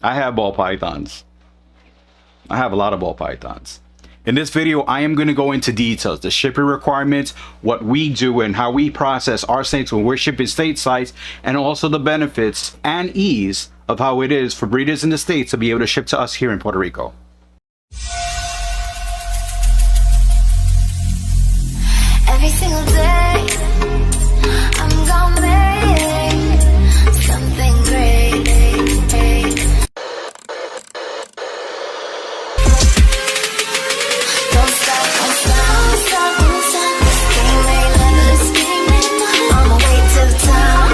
I have ball pythons. I have a lot of ball pythons. In this video, I am going to go into details, the shipping requirements, what we do and how we process our snakes when we're shipping stateside, and also the benefits and ease of how it is for breeders in the States to be able to ship to us here in Puerto Rico. Every single day, I'm gonna make something great. Don't stop, don't stop, don't stop, don't stop. Getting made, limitless, getting made. On my way to the top,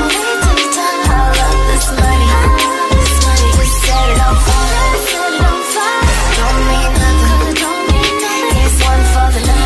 I love this money, just set it on fire, set it on fire. Don't mean nothing, don't mean nothing. Here's one for the night.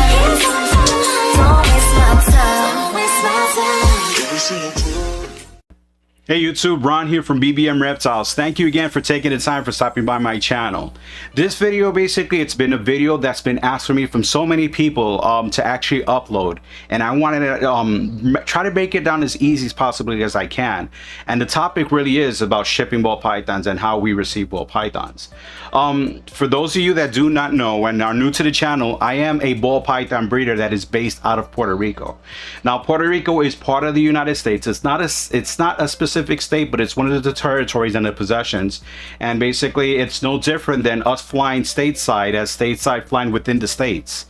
Hey YouTube, Ron here from BBM Reptiles. Thank you again for taking the time for stopping by my channel. This video, basically, it's been a video that's been asked for me from so many people to actually upload, and I wanted to try to break it down as easy as possibly as I can. And the topic really is about shipping ball pythons and how we receive ball pythons. For those of you that do not know and are new to the channel, I am a ball python breeder that is based out of Puerto Rico. Now, Puerto Rico is part of the United States. It's not a specific state, but it's one of the territories and the possessions, and basically it's no different than us flying stateside as stateside flying within the states.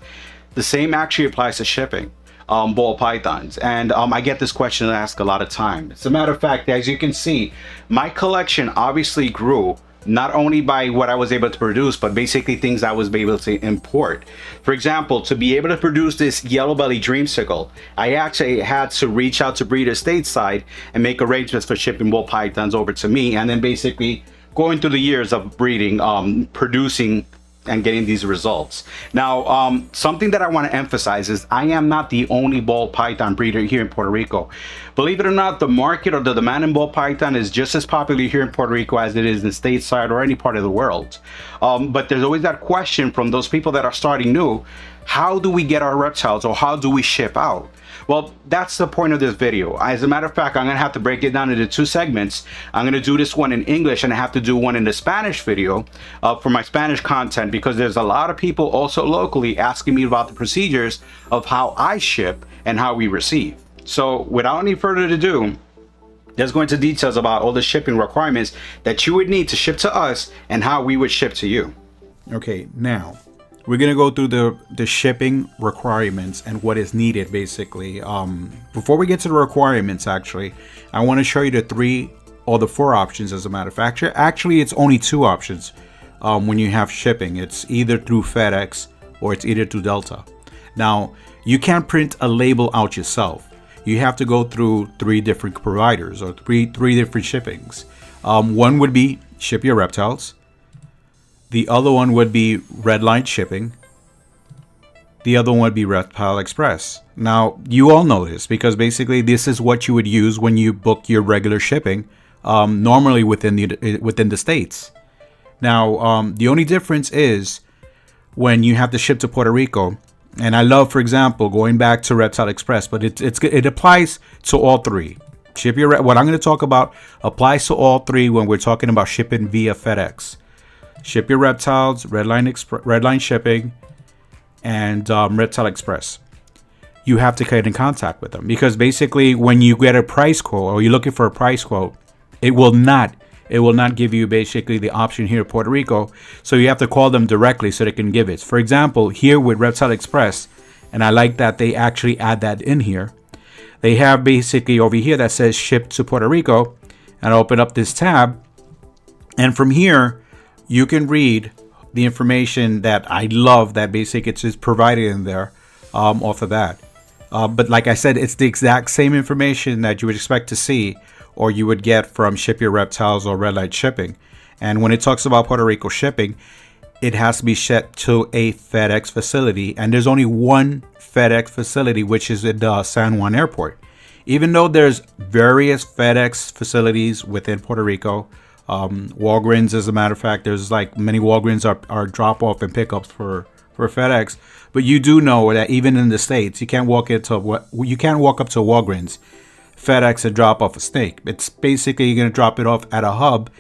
The same actually applies to shipping ball pythons, and I get this question asked a lot of time. As a matter of fact, as you can see, my collection obviously grew not only by what I was able to produce, but basically things I was able to import. For example, to be able to produce this yellow belly dreamsicle, I actually had to reach out to breeders stateside and make arrangements for shipping ball pythons over to me, and then basically going through the years of breeding, producing and getting these results. Now, something that I want to emphasize is I am not the only ball python breeder here in Puerto Rico. Believe it or not, the market or the demand in ball python is just as popular here in Puerto Rico as it is in stateside or any part of the world. But there's always that question from those people that are starting new: how do we get our reptiles, or how do we ship out? Well, that's the point of this video. As a matter of fact, I'm gonna have to break it down into two segments. I'm gonna do this one in English, and I have to do one in the Spanish video for my Spanish content, because there's a lot of people also locally asking me about the procedures of how I ship and how we receive. So without any further ado, let's go into details about all the shipping requirements that you would need to ship to us and how we would ship to you. Okay, now we're gonna go through the shipping requirements and what is needed basically. Before we get to the requirements, actually, I want to show you the three or the four options. As a matter of fact, actually it's only two options when you have shipping. It's either through FedEx or it's either through Delta. Now, you can't print a label out yourself. You have to go through three different providers, or three different shippings. One would be Ship Your Reptiles. The other one would be Redline Shipping. The other one would be Reptile Express. Now, you all know this because basically this is what you would use when you book your regular shipping, normally within the states. Now, the only difference is when you have to ship to Puerto Rico. And I love, for example, going back to Reptile Express, but it applies to all three. What I'm going to talk about applies to all three when we're talking about shipping via FedEx. Ship Your Reptiles, Redline Shipping, and Reptile Express. You have to get in contact with them, because basically when you get a price quote or you're looking for a price quote, it will not give you basically the option here in Puerto Rico. So you have to call them directly so they can give it. For example, here with Reptile Express, and I like that they actually add that in here. They have basically over here that says ship to Puerto Rico, and I open up this tab, and from here you can read the information that I love that basically it's just provided in there off of that. But like I said, it's the exact same information that you would expect to see or you would get from Ship Your Reptiles or Redline Shipping. And when it talks about Puerto Rico shipping, it has to be shipped to a FedEx facility. And there's only one FedEx facility, which is at the San Juan Airport. Even though there's various FedEx facilities within Puerto Rico, Walgreens, as a matter of fact, there's like many Walgreens are drop off and pickups for FedEx. But you do know that even in the States, you can't walk up to Walgreens, FedEx, and drop off a snake. It's basically you're going to drop it off at a hub,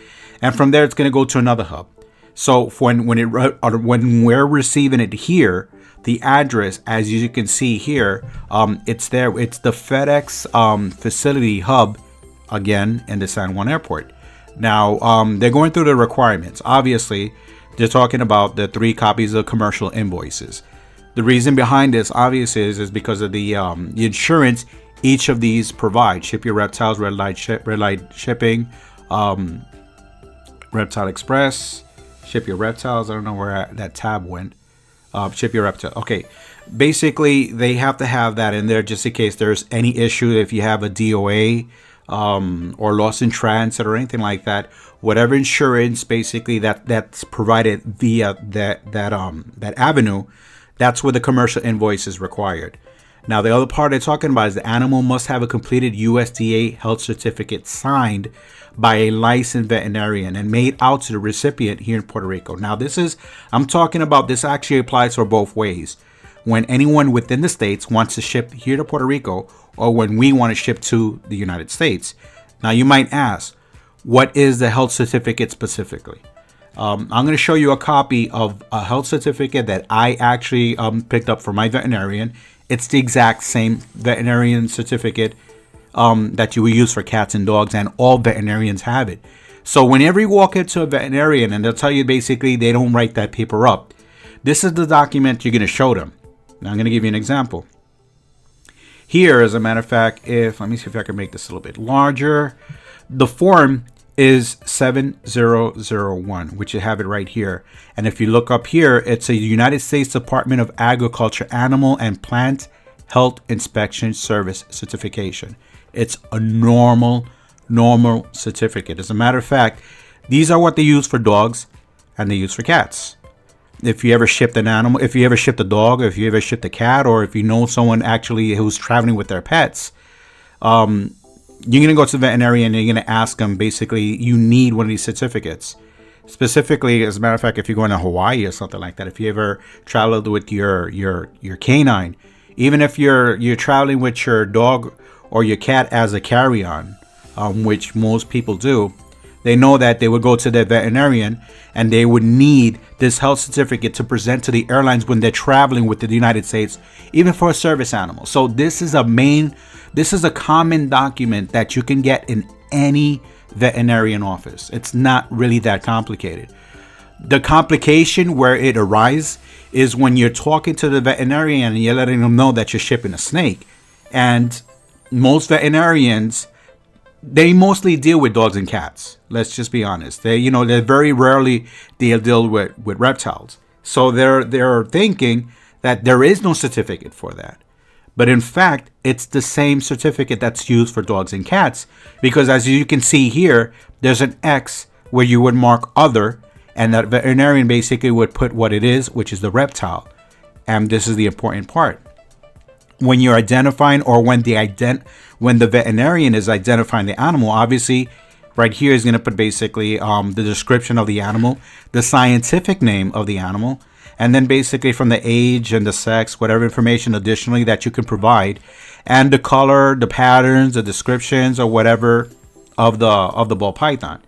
and from there it's going to go to another hub. So when we're receiving it here, the address, as you can see here, it's there. It's the FedEx facility hub, again, in the San Juan airport. Now, they're going through the requirements. Obviously, they're talking about the 3 copies of commercial invoices. The reason behind this, obviously, is because of the insurance each of these provide. Ship Your Reptiles, Red Light Shipping, Reptile Express, Ship Your Reptiles. I don't know where that tab went. Ship Your Reptile. Okay. Basically, they have to have that in there just in case there's any issue. If you have a DOA or loss in transit or anything like that, whatever insurance basically that's provided via that avenue, that's where the commercial invoice is required. Now, the other part they're talking about is the animal must have a completed USDA health certificate signed by a licensed veterinarian and made out to the recipient here in Puerto Rico. Now, I'm talking about this actually applies for both ways. When anyone within the states wants to ship here to Puerto Rico, or when we want to ship to the United States. Now, you might ask, what is the health certificate specifically? I'm going to show you a copy of a health certificate that I actually picked up from my veterinarian. It's the exact same veterinarian certificate that you will use for cats and dogs, and all veterinarians have it. So whenever you walk into a veterinarian and they'll tell you basically they don't write that paper up, this is the document you're going to show them. Now I'm going to give you an example. Here, as a matter of fact, let me see if I can make this a little bit larger. The form is 7001, which you have it right here. And if you look up here, it's a United States Department of Agriculture Animal and Plant Health Inspection Service certification. It's a normal certificate. As a matter of fact, these are what they use for dogs and they use for cats. If you ever shipped an animal, if you ever shipped a dog, or if you ever shipped a cat, or if you know someone actually who's traveling with their pets, you're going to go to the veterinarian and you're going to ask them, basically, you need one of these certificates. Specifically, as a matter of fact, if you're going to Hawaii or something like that, if you ever traveled with your canine, even if you're traveling with your dog or your cat as a carry-on, which most people do, they know that they would go to their veterinarian and they would need this health certificate to present to the airlines when they're traveling with the United States, even for a service animal. So this is a common document that you can get in any veterinarian office. It's not really that complicated. The complication where it arises is when you're talking to the veterinarian and you're letting them know that you're shipping a snake. And most veterinarians, they mostly deal with dogs and cats. Let's just be honest. They very rarely deal with reptiles. So they're thinking that there is no certificate for that. But in fact, it's the same certificate that's used for dogs and cats, because as you can see here, there's an X where you would mark other, and that veterinarian basically would put what it is, which is the reptile. And this is the important part. When you're identifying, or when the veterinarian is identifying the animal, obviously right here is going to put basically the description of the animal, the scientific name of the animal, and then basically from the age and the sex, whatever information additionally that you can provide, and the color, the patterns, the descriptions, or whatever of the ball python.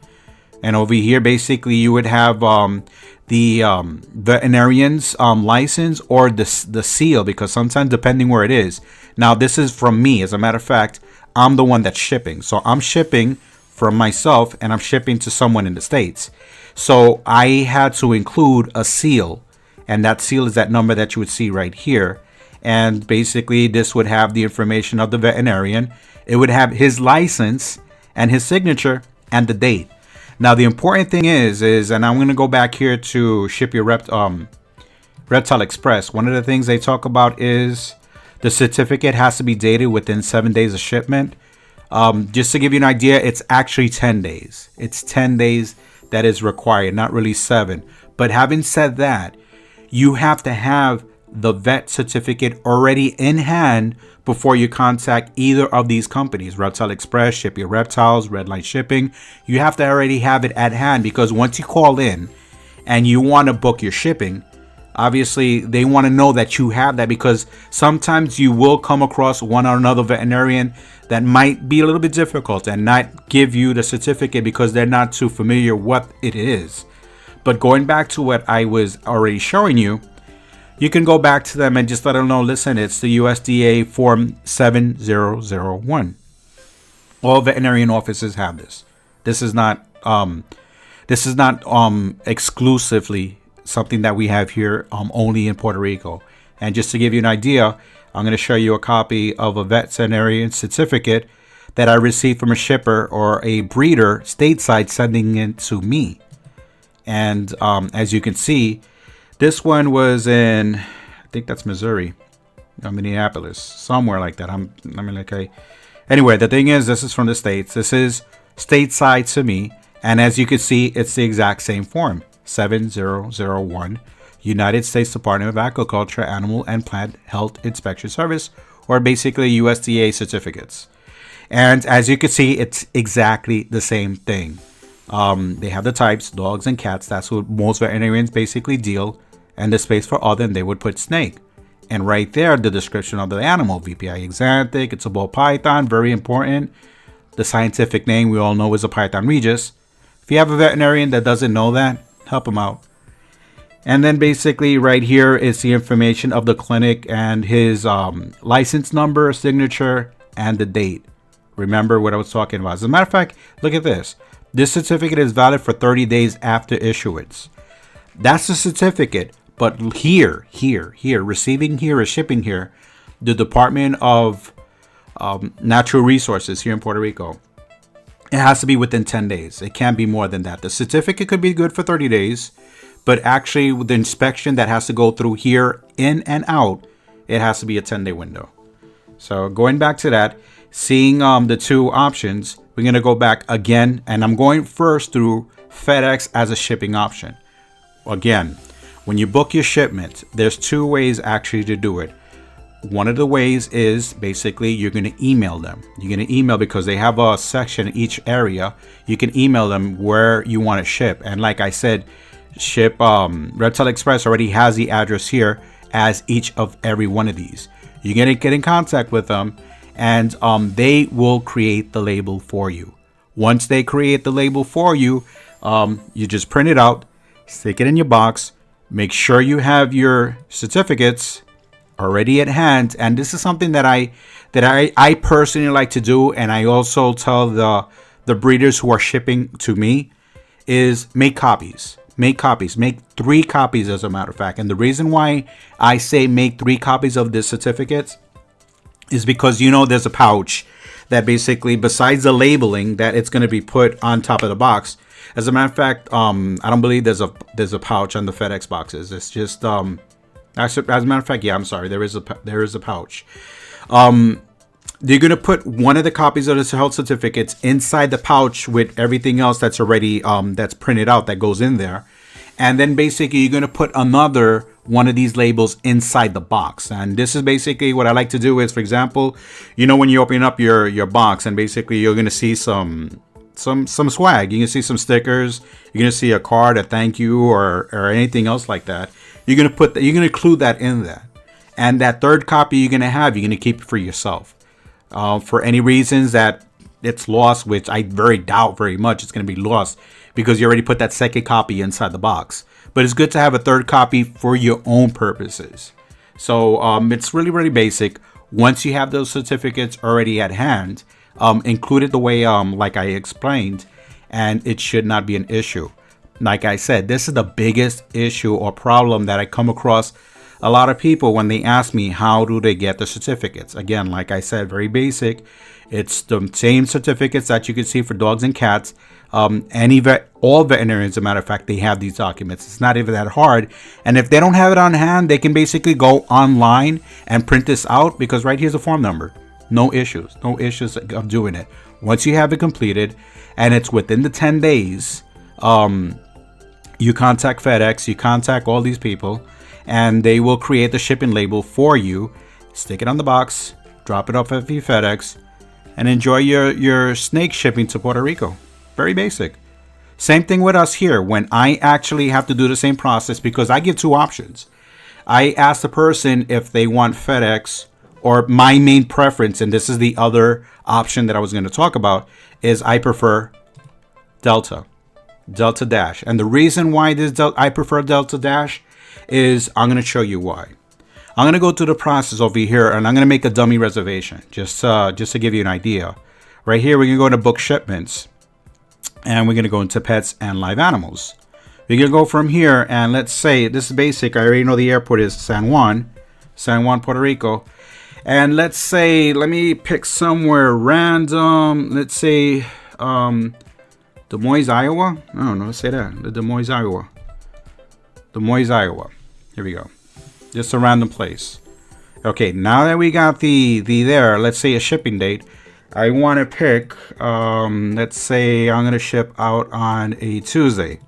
And over here, basically, you would have the veterinarian's license or the seal, because sometimes depending where it is. Now, this is from me. As a matter of fact, I'm the one that's shipping. So I'm shipping from myself and I'm shipping to someone in the States. So I had to include a seal, and that seal is that number that you would see right here. And basically, this would have the information of the veterinarian. It would have his license and his signature and the date. Now, the important thing is, and I'm going to go back here to Ship Your Reptile Express. One of the things they talk about is the certificate has to be dated within 7 days of shipment. Just to give you an idea, it's actually 10 days. It's 10 days that is required, not really 7. But having said that, you have to have the vet certificate already in hand before you contact either of these companies, Reptile Express, Ship Your Reptiles, Red Light Shipping. You have to already have it at hand, because once you call in and you want to book your shipping, Obviously, they want to know that you have that, because sometimes you will come across one or another veterinarian that might be a little bit difficult and not give you the certificate because they're not too familiar what it is. But going back to what I was already showing you, you can go back to them and just let them know, listen, it's the USDA Form 7001. All veterinarian offices have this. This is not exclusively something that we have here only in Puerto Rico. And just to give you an idea, I'm going to show you a copy of a veterinarian certificate that I received from a shipper or a breeder stateside sending it to me. And as you can see, this one was in, I think that's Missouri, Minneapolis, somewhere like that. Okay. Anyway, the thing is, this is from the States. This is stateside to me. And as you can see, it's the exact same form, 7001, United States Department of Agriculture, Animal and Plant Health Inspection Service, or basically USDA certificates. And as you can see, it's exactly the same thing. They have the types, dogs and cats. That's what most veterinarians basically deal. And the space for other, and they would put snake. And right there, the description of the animal, VPI exanthic, it's a ball python, very important. The scientific name we all know is a Python regis. If you have a veterinarian that doesn't know that, help them out. And then basically right here is the information of the clinic and his license number, signature, and the date. Remember what I was talking about. As a matter of fact, look at this. This certificate is valid for 30 days after issuance. That's the certificate. But here, receiving here or shipping here, the Department of Natural Resources here in Puerto Rico, it has to be within 10 days. It can't be more than that. The certificate could be good for 30 days, but actually with the inspection that has to go through here, in and out, it has to be a 10-day window. So going back to that, seeing the two options, we're going to go back again, and I'm going first through FedEx as a shipping option. Again, when you book your shipment, there's two ways actually to do it. One of the ways is basically you're going to email them. You're going to email, because they have a section in each area. You can email them where you want to ship. And like I said, Reptile Express already has the address here as each of every one of these. You're going to get in contact with them, and they will create the label for you. Once they create the label for you, you just print it out, stick it in your box. Make sure you have your certificates already at hand. And this is something that I personally like to do, and I also tell the breeders who are shipping to me, is make copies. Make 3 copies, as a matter of fact. And the reason why I say make 3 copies of the certificates is because, you know, there's a pouch that basically, besides the labeling that it's going to be put on top of the box. As a matter of fact, I don't believe there's a pouch on the FedEx boxes. It's just as a matter of fact, yeah, I'm sorry, there is a pouch. They're gonna put one of the copies of the health certificates inside the pouch with everything else that's already that's printed out that goes in there, and then basically you're gonna put another one of these labels inside the box. And this is basically what I like to do is, for example, you know, when you open up your box, and basically you're gonna see some swag. You can see some stickers. You're gonna see a card, a thank you, or anything else like that. You're gonna include that in that. And that third copy you're gonna keep it for yourself. For any reasons that it's lost, which I very doubt very much it's gonna be lost, because you already put that second copy inside the box. But it's good to have a third copy for your own purposes. So it's really, really basic. Once you have those certificates already at hand, include it the way like I explained, and it should not be an issue. Like I said, this is the biggest issue or problem that I come across a lot of people when they ask me how do they get the certificates. Again, like I said, very basic. It's the same certificates that you can see for dogs and cats. All veterinarians, as a matter of fact, they have these documents. It's not even that hard. And if they don't have it on hand, they can basically go online and print this out, because right here's a form number. No issues of doing it. Once you have it completed and it's within the 10 days, you contact FedEx, you contact all these people, and they will create the shipping label for you, stick it on the box, drop it off at the FedEx, and enjoy your snake shipping to Puerto Rico. Very basic. Same thing with us here. When I actually have to do the same process, because I give 2 options. I asked the person if they want FedEx, or my main preference, and this is the other option that I was going to talk about, is I prefer Delta Dash. And the reason why I prefer Delta Dash is I'm going to show you why. I'm going to go through the process over here, and I'm going to make a dummy reservation just to give you an idea. Right here, we're going to go to book shipments, and we're going to go into pets and live animals. We're going to go from here, and let's say this is basic. I already know the airport is San Juan, Puerto Rico. And let's say, let me pick somewhere random. Let's say Des Moines, Iowa. I don't know, let's say that. Des Moines, Iowa. Des Moines, Iowa. Here we go. Just a random place. Okay, now that we got the there, let's say a shipping date. I want to pick, let's say I'm going to ship out on a Tuesday.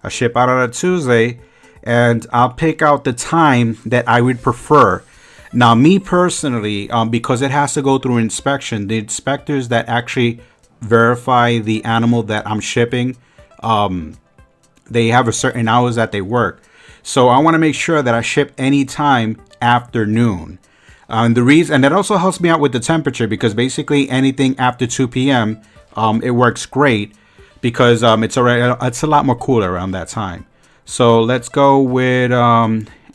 I ship out on a Tuesday, and I'll pick out the time that I would prefer. Now, me personally, because it has to go through inspection, the inspectors that actually verify the animal that I'm shipping, they have a certain hours that they work. So I want to make sure that I ship anytime after noon. And the reason, and that also helps me out with the temperature, because basically anything after 2 p.m. It works great, because it's a lot more cooler around that time. So let's go with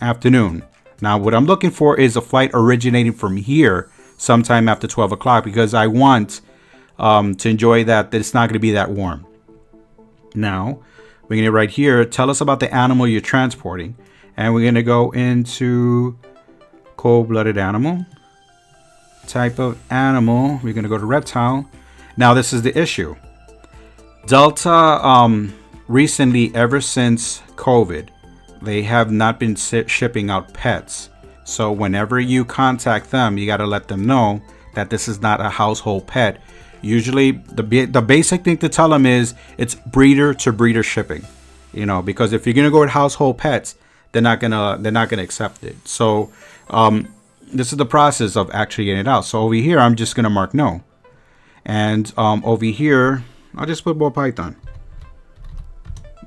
afternoon. Now, what I'm looking for is a flight originating from here sometime after 12 o'clock, because I want to enjoy that it's not going to be that warm. Now, we're going to right here, tell us about the animal you're transporting. And we're going to go into cold-blooded animal. Type of animal. We're going to go to reptile. Now, this is the issue. Delta, recently, ever since COVID, they have not been shipping out pets. So whenever you contact them, you got to let them know that this is not a household pet. Usually the basic thing to tell them is it's breeder to breeder shipping, because if you're going to go with household pets, they're not going to accept it. So this is the process of actually getting it out. So over here, I'm just going to mark no. And over here, I'll just put ball python.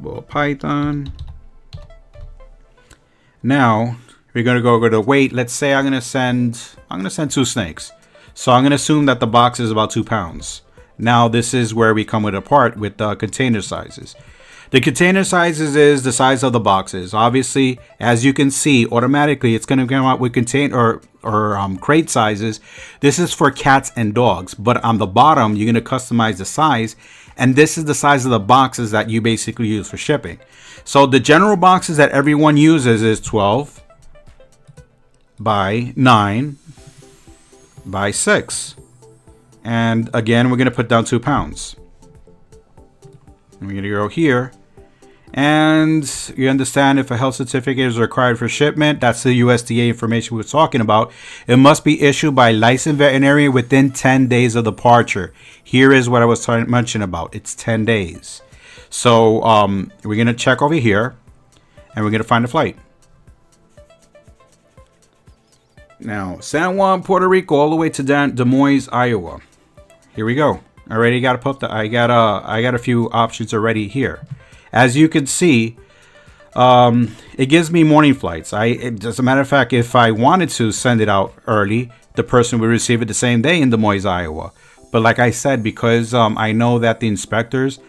Ball python. Now we're going to go to weight. Let's say I'm going to send 2 snakes. So I'm going to assume that the box is about 2 pounds. Now this is where we come with a part with the container sizes. The container sizes is the size of the boxes. Obviously, as you can see, automatically it's going to come out with container or crate sizes. This is for cats and dogs, but on the bottom you're going to customize the size, and this is the size of the boxes that you basically use for shipping. So the general boxes that everyone uses is 12 by 9 by 6. And again, we're going to put down 2 pounds. We're going to go here. And you understand, if a health certificate is required for shipment, that's the USDA information we're talking about. It must be issued by licensed veterinarian within 10 days of departure. Here is what I was mentioning about. It's 10 days. So we're going to check over here, and we're going to find a flight. Now, San Juan, Puerto Rico, all the way to Des Moines, Iowa. Here we go. I already got to put I got a few options already here. As you can see, it gives me morning flights. As a matter of fact, if I wanted to send it out early, the person would receive it the same day in Des Moines, Iowa. But like I said, because I know that the inspectors,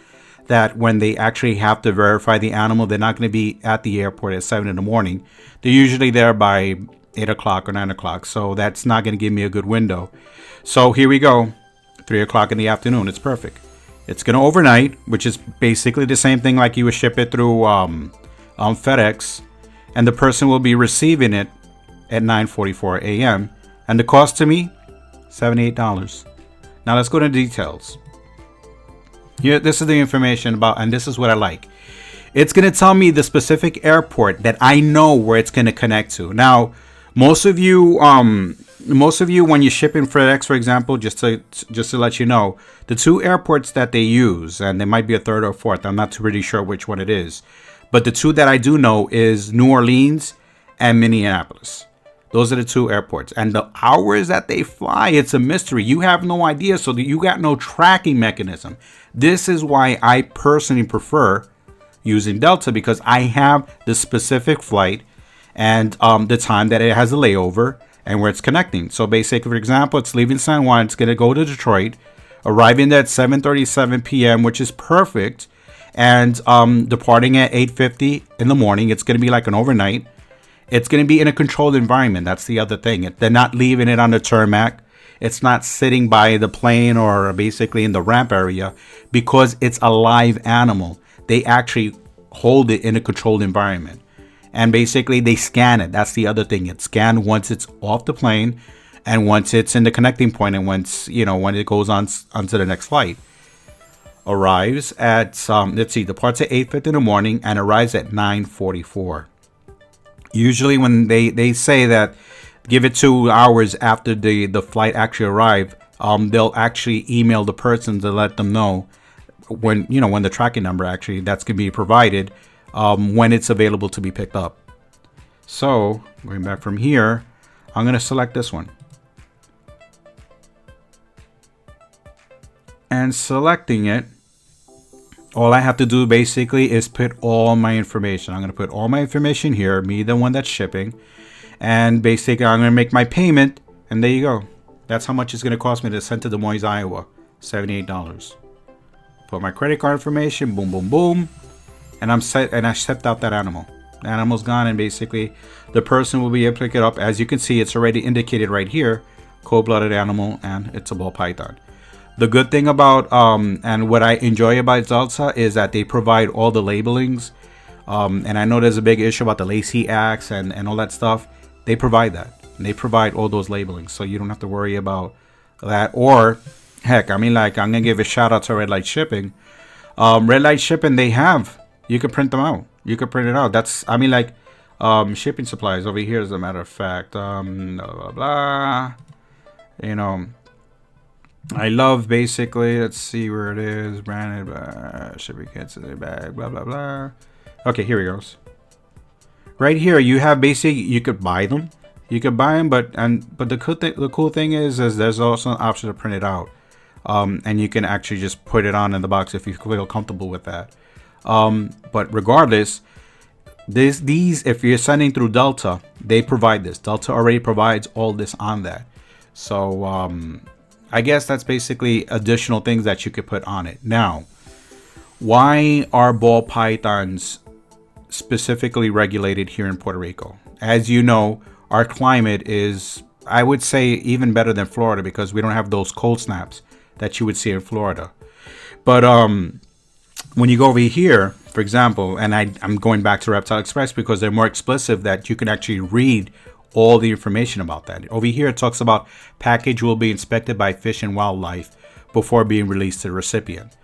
that when they actually have to verify the animal, they're not going to be at the airport at 7 in the morning. They're usually there by 8 o'clock or 9 o'clock. So that's not going to give me a good window. So here we go. 3 o'clock in the afternoon. It's perfect. It's going to overnight, which is basically the same thing like you would ship it through FedEx. And the person will be receiving it at 9:44 a.m. And the cost to me, $78. Now let's go to details. Here, this is the information about, and this is what I like. It's going to tell me the specific airport that I know where it's going to connect to. Now, most of you, when you're shipping FedEx, for example, just to let you know, the 2 airports that they use, and there might be a third or fourth, I'm not really sure which one it is, but the 2 that I do know is New Orleans and Minneapolis. Those are the 2 airports, and the hours that they fly, it's a mystery. You have no idea, so that you got no tracking mechanism. This is why I personally prefer using Delta, because I have the specific flight, and the time that it has a layover and where it's connecting. So basically, for example, it's leaving San Juan, it's going to go to Detroit, arriving at 7:37 p.m., which is perfect, and departing at 8:50 in the morning. It's going to be like an overnight. It's going to be in a controlled environment. That's the other thing. They're not leaving it on the tarmac. It's not sitting by the plane or basically in the ramp area, because it's a live animal. They actually hold it in a controlled environment. And basically they scan it. That's the other thing. It's scanned once it's off the plane and once it's in the connecting point, and once, when it goes on onto the next flight. Arrives at, departs at 8:50 in the morning and arrives at 9:44. Usually when they say that give it 2 hours after the flight actually arrived, they'll actually email the person to let them know when the tracking number actually that's going to be provided, when it's available to be picked up. So going back from here, I'm going to select this one. And selecting it, all I have to do basically is put all my information. I'm going to put all my information here, me, the one that's shipping. And basically I'm going to make my payment, and there you go. That's how much it's going to cost me to send to Des Moines, Iowa. $78. Put my credit card information, boom, boom, boom. And I'm set, and I shipped out that animal. The animal's gone, and basically the person will be able to pick it up. As you can see, it's already indicated right here, cold-blooded animal, and it's a ball python. The good thing about, and what I enjoy about Delta is that they provide all the labelings. And I know there's a big issue about the Lacey Acts and all that stuff. They provide that. And they provide all those labelings, so you don't have to worry about that. Or, heck, I'm going to give a shout out to Red Light Shipping. Red Light Shipping, you can print them out. You can print it out. That's, shipping supplies over here, as a matter of fact. Blah, blah, blah. I love basically, let's see where it is, branded shipping kits in the bag, blah blah blah. Okay, here he goes. Right here you have you could buy them, but the cool thing is there's also an option to print it out, and you can actually just put it on in the box if you feel comfortable with that. But regardless, these if you're sending through Delta, they provide this. Delta already provides all this on that. So I guess that's basically additional things that you could put on it. Now, why are ball pythons specifically regulated here in Puerto Rico? As you know, our climate is, I would say, even better than Florida, because we don't have those cold snaps that you would see in Florida. But when you go over here, for example, and I'm going back to Reptile Express because they're more explicit, that you can actually read all the information about that. Over here it talks about package will be inspected by Fish and Wildlife before being released to the recipient.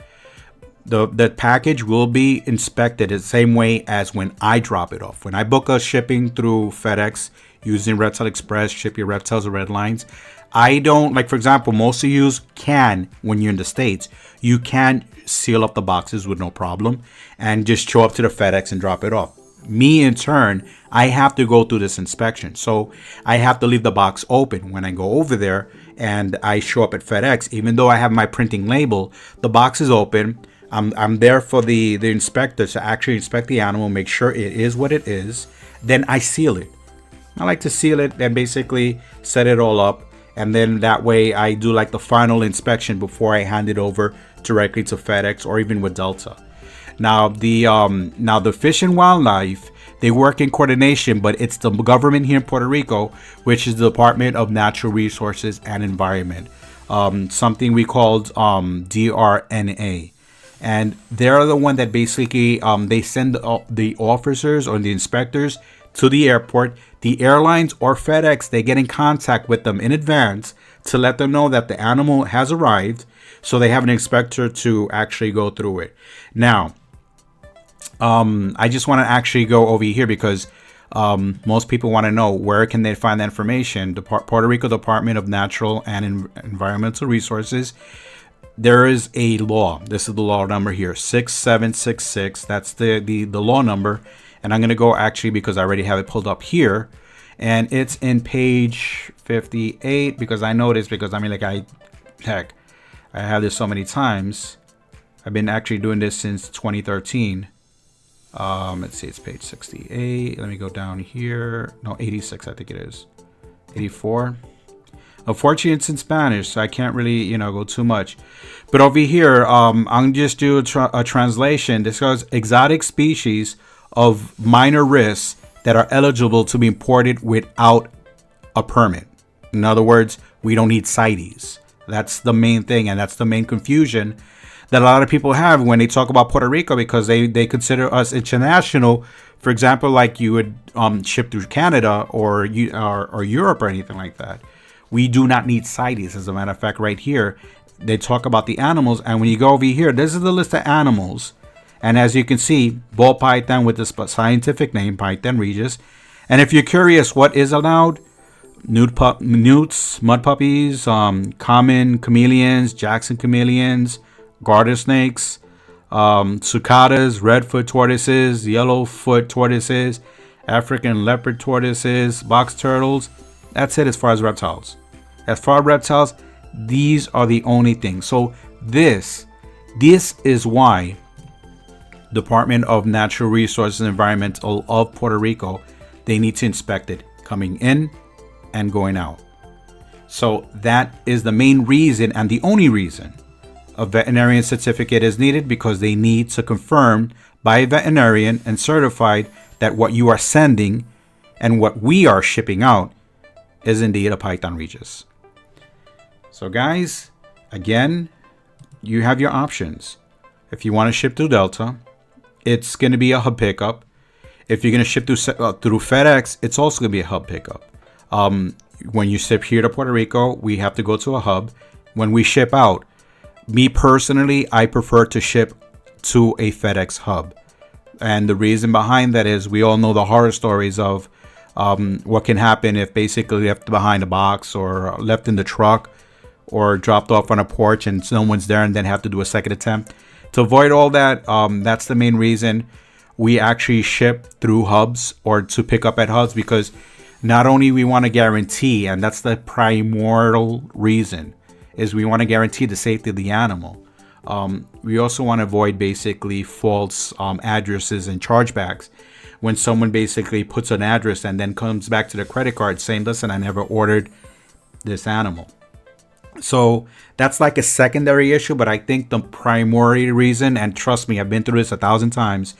The package will be inspected the same way as when I drop it off. When I book a shipping through FedEx using Reptile Express, Ship Your Reptiles, or Red Lines, I don't, like for example, most of you can, when you're in the States, you can seal up the boxes with no problem and just show up to the FedEx and drop it off. Me, in turn, I have to go through this inspection. So I have to leave the box open. When I go over there and I show up at FedEx, even though I have my printing label, the box is open. I'm there for the inspector to actually inspect the animal, make sure it is what it is. Then I seal it. I like to seal it and basically set it all up. And then that way I do like the final inspection before I hand it over directly to FedEx or even with Delta. Now the Fish and Wildlife, they work in coordination, but it's the government here in Puerto Rico, which is the Department of Natural Resources and Environment, something we called DRNA, and they're the one that basically they send the officers or the inspectors to the airport. The airlines or FedEx, they get in contact with them in advance to let them know that the animal has arrived, so they have an inspector to actually go through it. Now, I just want to actually go over here because most people want to know where can they find that information. The Puerto Rico Department of Natural and Environmental Resources, there is a law. This is the law number here, 6766. That's the law number. And I'm going to go actually because I already have it pulled up here. And it's in page 58 because I noticed, because I have this so many times. I've been actually doing this since 2013. Let's see, it's page 68. Let me go down here. No, 86, I think it is. 84. Unfortunately, it's in Spanish, so I can't really, go too much. But over here, I'm just do a translation. This goes exotic species of minor risks that are eligible to be imported without a permit. In other words, we don't need CITES. That's the main thing, and that's the main confusion that a lot of people have when they talk about Puerto Rico, because they consider us international. For example, like you would ship through Canada or Europe or anything like that. We do not need CITES. As a matter of fact, right here, they talk about the animals. And when you go over here, this is the list of animals. And as you can see, ball python with the scientific name, Python regis. And if you're curious what is allowed, newts, mud puppies, common chameleons, Jackson chameleons, garter snakes, cicadas, redfoot tortoises, yellowfoot tortoises, African leopard tortoises, box turtles. That's it as far as reptiles. As far as reptiles, these are the only things. So this is why Department of Natural Resources and Environmental of Puerto Rico, they need to inspect it coming in and going out. So that is the main reason and the only reason a veterinarian certificate is needed, because they need to confirm by a veterinarian and certified that what you are sending and what we are shipping out is indeed a Python regis. So guys, again, you have your options. If you want to ship through Delta, it's going to be a hub pickup. If you're going to ship through FedEx, it's also going to be a hub pickup. When you ship here to Puerto Rico, we have to go to a hub. When we ship out, me personally, I prefer to ship to a FedEx hub. And the reason behind that is we all know the horror stories of what can happen if basically left behind a box or left in the truck or dropped off on a porch and someone's there and then have to do a second attempt. To avoid all that, that's the main reason we actually ship through hubs or to pick up at hubs, because not only we want to guarantee, and that's the primordial reason, is we want to guarantee the safety of the animal. We also want to avoid basically false addresses and chargebacks. When someone basically puts an address and then comes back to the credit card saying, listen, I never ordered this animal. So that's like a secondary issue, but I think the primary reason, and trust me, I've been through this 1,000 times.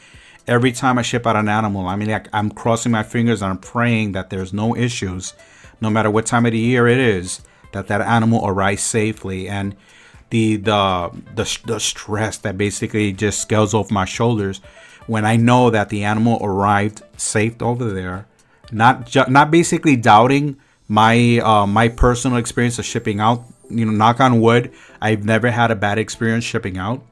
Every time I ship out an animal, I mean, like, I'm crossing my fingers and I'm praying that there's no issues, no matter what time of the year it is, that animal arrives safely. And the stress that basically just scales off my shoulders when I know that the animal arrived safe over there, not basically doubting my personal experience of shipping out. Knock on wood, I've never had a bad experience shipping out.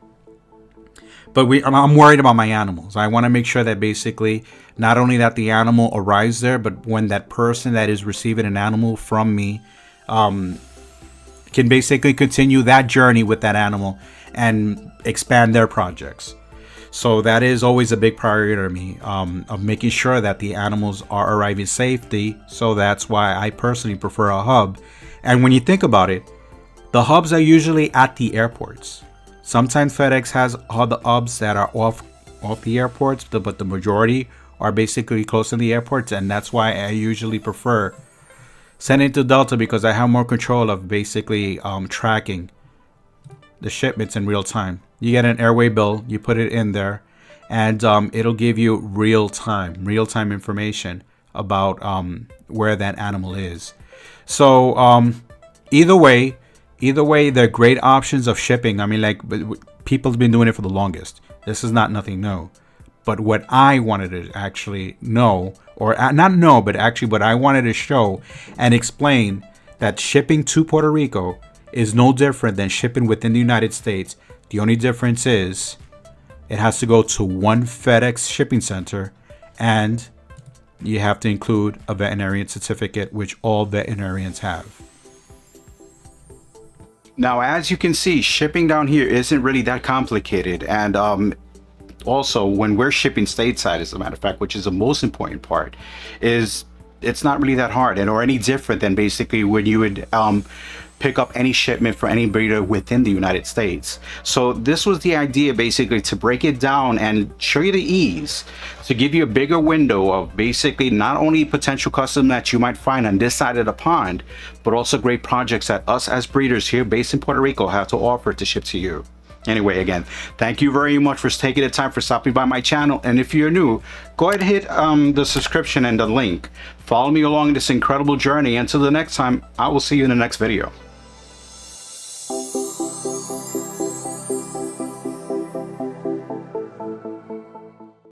But I'm worried about my animals. I want to make sure that basically not only that the animal arrives there, but when that person that is receiving an animal from me can basically continue that journey with that animal and expand their projects. So that is always a big priority to me, of making sure that the animals are arriving safely. So that's why I personally prefer a hub. And when you think about it, the hubs are usually at the airports. Sometimes FedEx has other hubs that are off the airports, but the majority are basically close to the airports. And that's why I usually prefer sending it to Delta, because I have more control of basically tracking the shipments in real time. You get an airway bill, you put it in there, and it'll give you real time information about where that animal is. So either way, they're great options of shipping. I mean, like, people have been doing it for the longest. This is nothing new. But what I wanted to actually know, or not know, but actually what I wanted to show and explain, that shipping to Puerto Rico is no different than shipping within the United States. The only difference is it has to go to one FedEx shipping center, and you have to include a veterinarian certificate, which all veterinarians have. Now, as you can see, shipping down here isn't really that complicated. And also, when we're shipping stateside, as a matter of fact, which is the most important part, is it's not really that hard and or any different than basically when you would pick up any shipment for any breeder within the United States. So this was the idea, basically, to break it down and show you the ease, to give you a bigger window of basically not only potential custom that you might find on this side of the pond, but also great projects that us as breeders here based in Puerto Rico have to offer to ship to you. Anyway, again, thank you very much for taking the time for stopping by my channel. And if you're new, go ahead and hit the subscription and the link. Follow me along this incredible journey. Until the next time, I will see you in the next video.